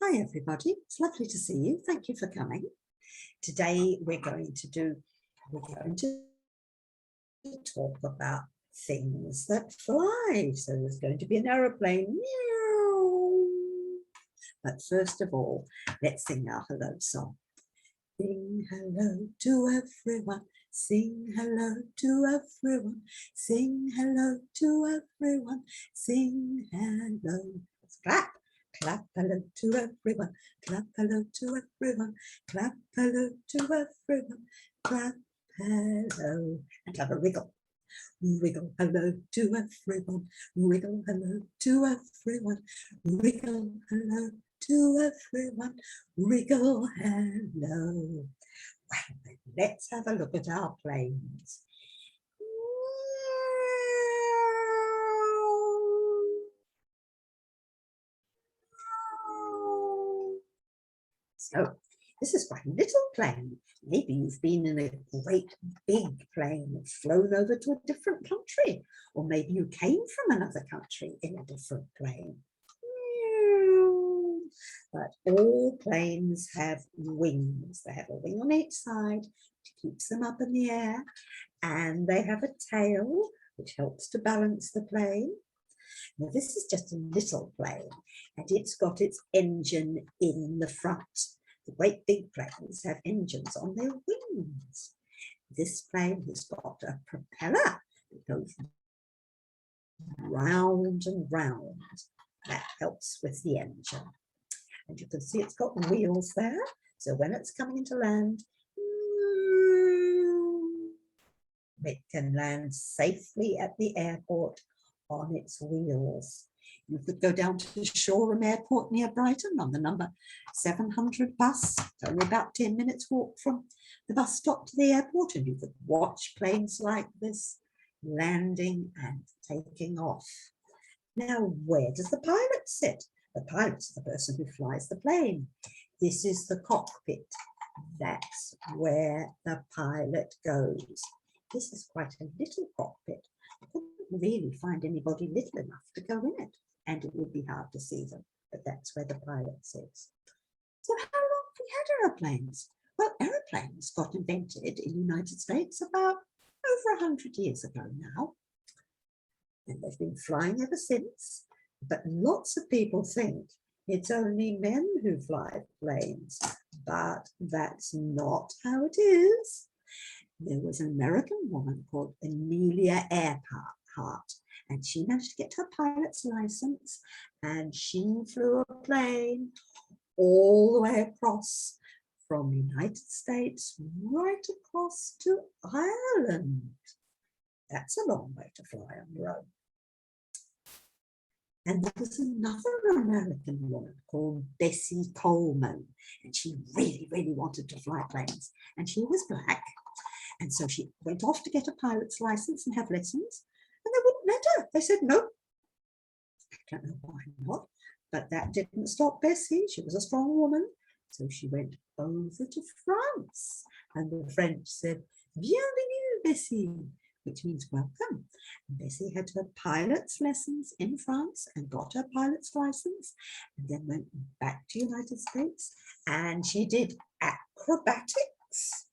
Hi everybody, it's lovely to see you. Thank you for coming. Today we're going to talk about things that fly. So there's going to be an aeroplane. Meow. But first of all, let's sing our hello song. Sing hello to everyone. Sing hello to everyone. Sing hello to everyone. Sing hello. Let's clap. Clap hello to everyone. Clap hello to everyone. Clap hello to everyone. Clap hello. And have a wriggle. Wriggle hello to everyone. Wriggle hello to everyone. Wriggle hello to everyone. Wriggle hello. Well, let's have a look at our planes. So this is quite a little plane. Maybe you've been in a great big plane and flown over to a different country, or maybe you came from another country in a different plane. But all planes have wings. They have a wing on each side, which keeps them up in the air, and they have a tail, which helps to balance the plane. Now this is just a little plane, and it's got its engine in the front. The great big planes have engines on their wings. This plane has got a propeller that goes round and round. That helps with the engine. And you can see it's got wheels there. So when it's coming into land, it can land safely at the airport on its wheels. You could go down to Shoreham Airport near Brighton on the number 700 bus. It's only about 10 minutes walk from the bus stop to the airport, and you could watch planes like this landing and taking off. Now, where does the pilot sit? The pilot's the person who flies the plane. This is the cockpit. That's where the pilot goes. This is quite a little cockpit. I couldn't really find anybody little enough to go in it, and it would be hard to see them, but that's where the pilot sits. So how long have we had aeroplanes? Well, aeroplanes got invented in the United States about over 100 years ago now, and they've been flying ever since. But lots of people think it's only men who fly planes, but that's not how it is. There was an American woman called Amelia Earhart, and she managed to get her pilot's license, and she flew a plane all the way across from the United States right across to Ireland. That's a long way to fly on your own. And there was another American woman called Bessie Coleman, and she really, really wanted to fly planes, and she was black. And so she went off to get a pilot's license and have lessons, and they wouldn't let her. They said, no. I don't know why not, but that didn't stop Bessie. She was a strong woman. So she went over to France, and the French said, bienvenue, Bessie, which means welcome. And Bessie had her pilot's lessons in France and got her pilot's license, and then went back to the United States, and she did acrobatics.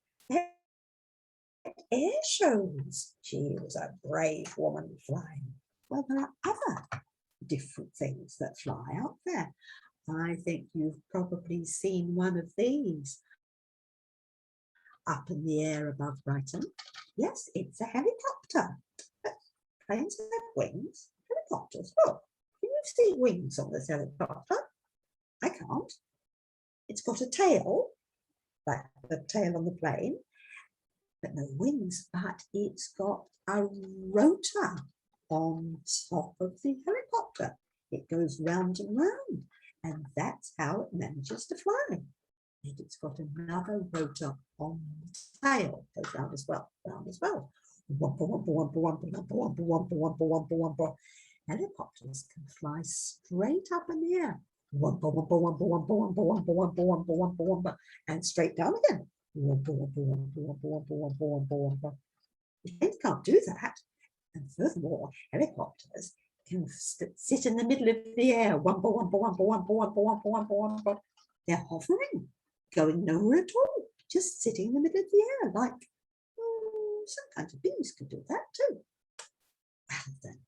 Air shows. She was a brave woman flying. Well, there are other different things that fly out there. I think you've probably seen one of these up in the air above Brighton. Yes, it's a helicopter. But planes have wings. Helicopters, look. Can you see wings on this helicopter? I can't. It's got a tail, like the tail on the plane, but no wings, but it's got a rotor on top of the helicopter. It goes round and round, and that's how it manages to fly. And it's got another rotor on the tail, goes round as well, round as well. Wumpa, wumpa, wumpa, wumpa, wumpa, wumpa, wumpa, wumpa, wumpa, wumpa. Helicopters can fly straight up in the air. Wumpa, wumpa, wumpa, wumpa, wumpa, wumpa, wumpa, wumpa, wumpa, wumpa, and straight down again. Wumpa, wumpa, wumpa, wumpa, wumpa, wumpa, wumpa, wumpa. Planes can't do that. And furthermore, helicopters can sit in the middle of the air, wumpa, wumpa, wumpa, wumpa, wumpa, wumpa, wumpa, wumpa. They're hovering, going nowhere at all, just sitting in the middle of the air, like some kinds of bees could do that too. Well then,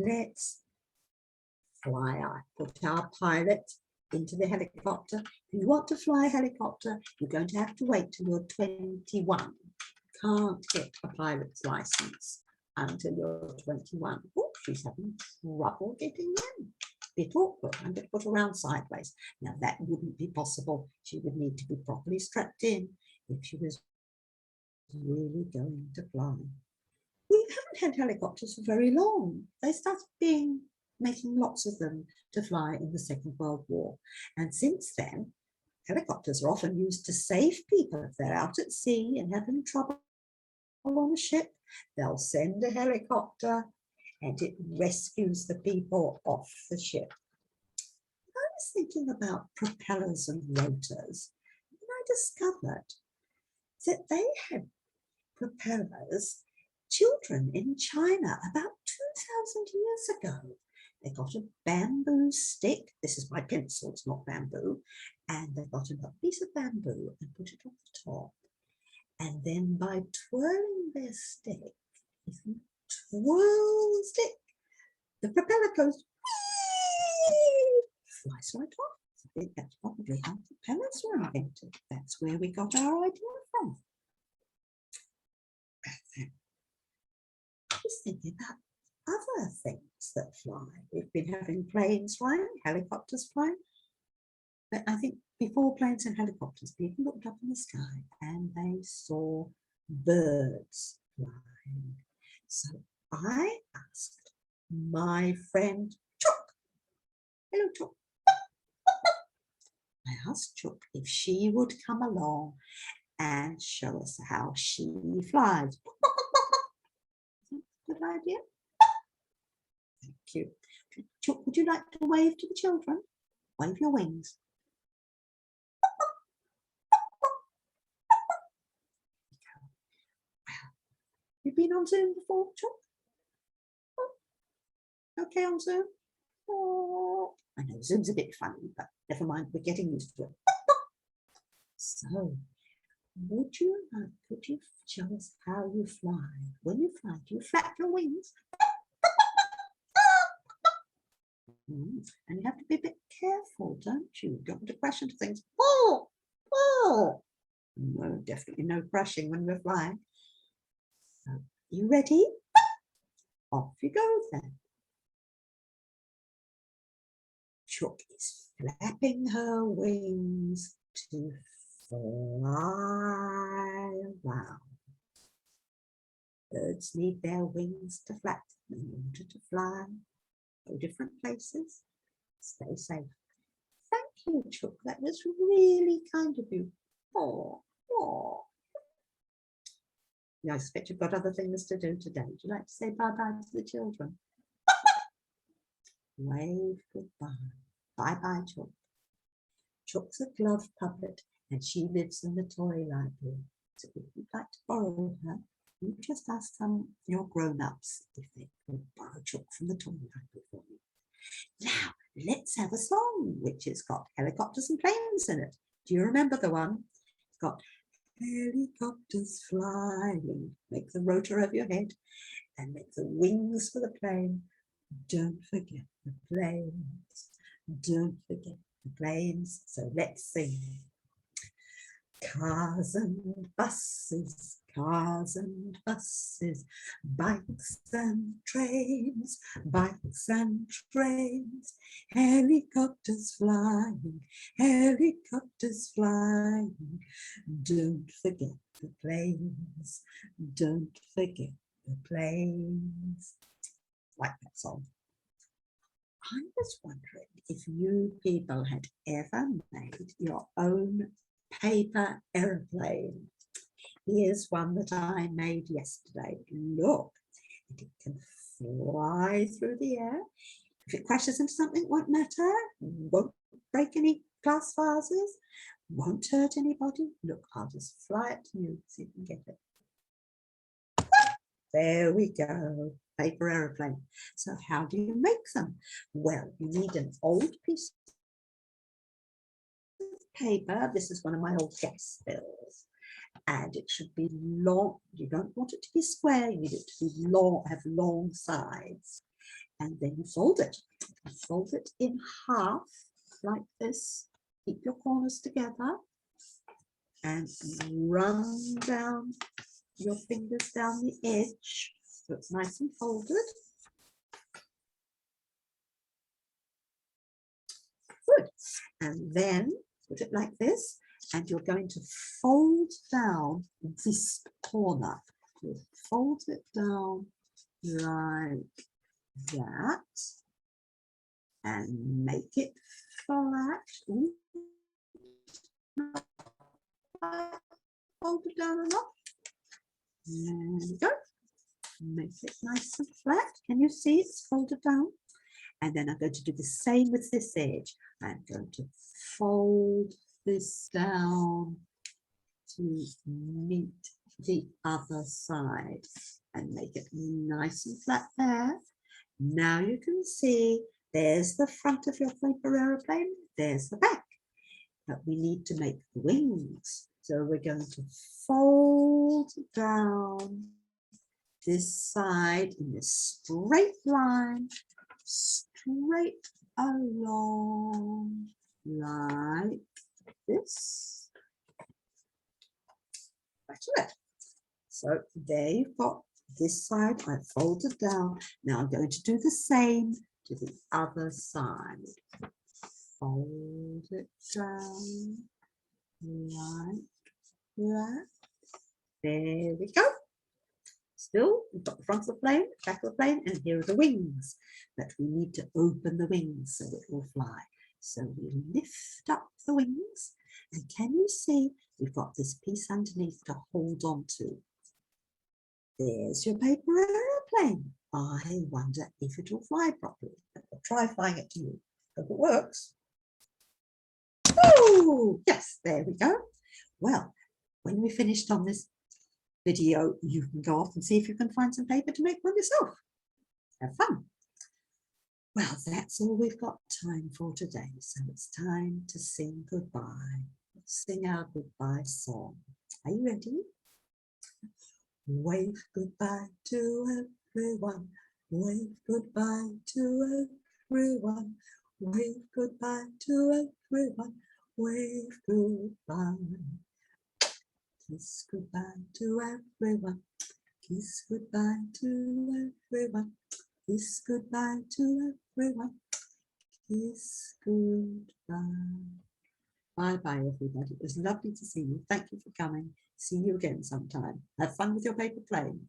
let's fly. I put our pilot into the helicopter. If you want to fly a helicopter, you're going to have to wait till you're 21. You can't get a pilot's license until you're 21. Oh, she's having trouble getting in. Bit awkward. I'm going to put her around sideways. Now that wouldn't be possible. She would need to be properly strapped in if she was really going to fly. We haven't had helicopters for very long. They started making lots of them to fly in the Second World War. And since then, helicopters are often used to save people. If they're out at sea and having trouble on a ship, they'll send a helicopter and it rescues the people off the ship. I was thinking about propellers and rotors, and I discovered that they had propellers. Children in China about 2,000 years ago, they got a bamboo stick. This is my pencil, it's not bamboo. And they got a piece of bamboo and put it on the top. And then by twirling their stick, if you twirl the stick, the propeller goes, flies right off. I think that's probably how propellers were invented. That's where we got our idea from. I was thinking about other things that fly. We've been having planes flying, helicopters flying. But I think before planes and helicopters, people looked up in the sky and they saw birds flying. So I asked my friend Chook. Hello, Chook. I asked Chook if she would come along and show us how she flies. Good idea. Thank you. Chook, would you like to wave to the children? Wave your wings. You've been on Zoom before, Chook? Okay on Zoom? Oh, I know Zoom's a bit funny, but never mind, we're getting used to it. So, could you show us how you fly? When you fly, do you flap your wings? And you have to be a bit careful, don't you? You don't want to crash into things. Oh, oh. No, definitely no crashing when we're flying. So, you ready? Off you go then. Chook is flapping her wings to fly around. Birds need their wings to flap in order to fly. Go different places. Stay safe. Thank you, Chook. That was really kind of you. Oh, oh. I expect you've got other things to do today. Would you like to say bye-bye to the children? Wave goodbye. Bye-bye, Chook. Chook's a glove puppet and she lives in the toy library. So if you'd like to borrow her, you just ask your grown-ups if they could borrow Chook from the toy library for you. Now, let's have a song which has got helicopters and planes in it. Do you remember the one? It's got helicopters flying, make the rotor of your head and make the wings for the plane. Don't forget the planes. Don't forget the planes. So let's sing. Cars and buses, bikes and trains, helicopters flying, Don't forget the planes, don't forget the planes. Like that song. I was wondering if you people had ever made your own paper aeroplane. Here's one that I made yesterday. Look, and it can fly through the air. If it crashes into something, it won't matter. Won't break any glass vases. Won't hurt anybody. Look, I'll just fly it to you so you can get it. There we go, paper aeroplane. So how do you make them? Well, you need an old piece of paper. This is one of my old gas bills. And it should be long. You don't want it to be square. You need it to be long, have long sides. And then you fold it. You fold it in half like this. Keep your corners together and run down your fingers down the edge so it's nice and folded. Good. And then put it like this, and you're going to fold down this corner. You'll fold it down like that and make it flat. Ooh. Fold it down enough. There we go. Make it nice and flat. Can you see it's folded down? And then I'm going to do the same with this edge. I'm going to fold this down to meet the other side and make it nice and flat there. Now you can see there's the front of your paper aeroplane, there's the back. But we need to make the wings. So we're going to fold down this side in this straight line, straight along like this. That's it. So there you've got this side. I folded down. Now I'm going to do the same to the other side. Fold it down like that. There we go. Still, we've got the front of the plane, back of the plane, and here are the wings. But we need to open the wings so it will fly. So we lift up the wings, and can you see we've got this piece underneath to hold on to? There's your paper aeroplane. I wonder if it will fly properly. I'll try flying it to you. Hope it works. Oh, yes, there we go. Well, when we're finished on this video, you can go off and see if you can find some paper to make one yourself. Have fun. Well, that's all we've got time for today. So it's time to sing goodbye. Let's sing our goodbye song. Are you ready? Wave goodbye to everyone. Wave goodbye to everyone. Wave goodbye to everyone. Wave goodbye. Kiss goodbye to everyone. Kiss goodbye to everyone. Kiss goodbye to everyone. Kiss goodbye. Bye-bye, everybody. It was lovely to see you. Thank you for coming. See you again sometime. Have fun with your paper plane.